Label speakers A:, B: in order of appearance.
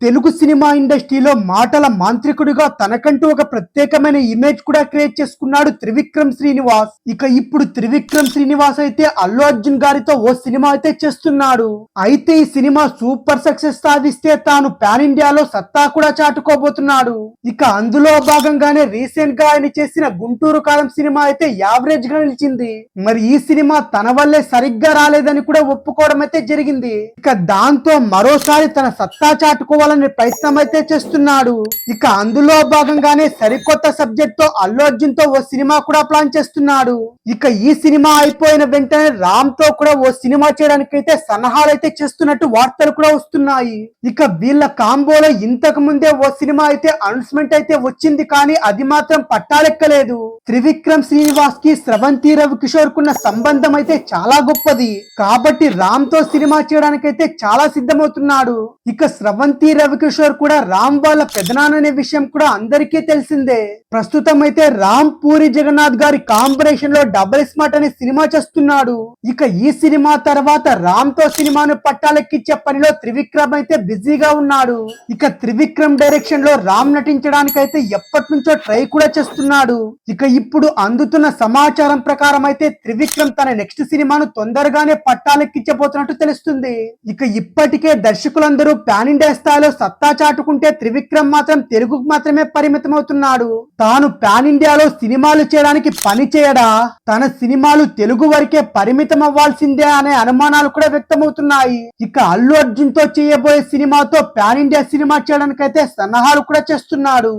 A: Telugu cinema ఇండస్ట్రీలో మాటల మాంత్రికుడిగా తనకంటూ ఒక ప్రత్యేకమైన ఇమేజ్ కూడా క్రియేట్ చేసుకున్నాడు త్రివిక్రమ్ శ్రీనివాస్. ఇప్పుడు త్రివిక్రమ్ శ్రీనివాస్ అయితే అల్లు అర్జున్ గారితో ఓ సినిమా అయితే చేస్తున్నాడు. అయితే ఈ సినిమా సూపర్ సక్సెస్ సాధిస్తే తాను పాన్ ఇండియాలో సత్తా కూడా చాటుకోబోతున్నాడు. అందులో భాగంగానే రీసెంట్ గా ఆయన చేసిన గుంటూరు కారం సినిమా అయితే యావరేజ్ గా నిలిచింది. మరి ఈ సినిమా తన వల్లే సరిగ్గా రాలేదని కూడా ఒప్పుకోవడం అయితే జరిగింది. దాంతో మరోసారి తన సత్తా చాటుకోవాలి ప్రయత్నం అయితే చేస్తున్నాడు. అందులో భాగంగానే సరికొత్త సబ్జెక్ట్ తో అల్లు అర్జున్ తో ఓ సినిమా కూడా ప్లాన్ చేస్తున్నాడు. ఈ సినిమా అయిపోయిన వెంటనే రామ్ తో కూడా ఓ సినిమా చేయడానికి అయితే సన్నాహాలు అయితే చేస్తున్నట్టు వార్తలు కూడా వస్తున్నాయి. వీళ్ళ కాంబోలో ఇంతకు ముందే ఓ సినిమా అయితే అనౌన్స్మెంట్ అయితే వచ్చింది, కానీ అది మాత్రం పట్టాలెక్కలేదు. త్రివిక్రమ్ శ్రీనివాస్ కి స్రవంతి రవికిషోర్ కున్న సంబంధం అయితే చాలా గొప్పది కాబట్టి రామ్ తో సినిమా చేయడానికి అయితే చాలా సిద్ధమవుతున్నాడు. స్రవంతి రవికిషోర్ కూడా రామ్ వాళ్ళ పెదనాన్ననే విషయం కూడా అందరికీ తెలిసిందే. ప్రస్తుతం అయితే రామ్ పూరి జగన్నాథ్ గారి కాంబినేషన్ లో డబుల్ స్మార్ట్ అనే సినిమా చేస్తున్నాడు. ఈ సినిమా తర్వాత రామ్ తో సినిమాను పట్టాలెక్కించే పనిలో త్రివిక్రమ్ అయితే బిజీగా ఉన్నాడు. త్రివిక్రమ్ డైరెక్షన్ లో రామ్ నటించడానికి అయితే ఎప్పటి నుంచో ట్రై కూడా చేస్తున్నాడు. ఇప్పుడు అందుతున్న సమాచారం ప్రకారం అయితే త్రివిక్రమ్ తన నెక్స్ట్ సినిమాను తొందరగానే పట్టాలెక్కించబోతున్నట్టు తెలుస్తుంది. ఇప్పటికే దర్శకులందరూ పాన్ ఇండియా స్థాయిలో సత్తా చాటుకుంటే త్రివిక్రమ్ మాత్రం తెలుగుకు మాత్రమే పరిమితం అవుతున్నాడు. తాను పాన్ ఇండియాలో సినిమాలు చేయడానికి పని చేయడా, తన సినిమాలు తెలుగు వరకే పరిమితం అవ్వాల్సిందే అనే అనుమానాలు కూడా వ్యక్తమవుతున్నాయి. అల్లు అర్జున్ తో చేయబోయే సినిమాతో పాన్ ఇండియా సినిమా చేయడానికైతే సన్నాహాలు కూడా చేస్తున్నాడు.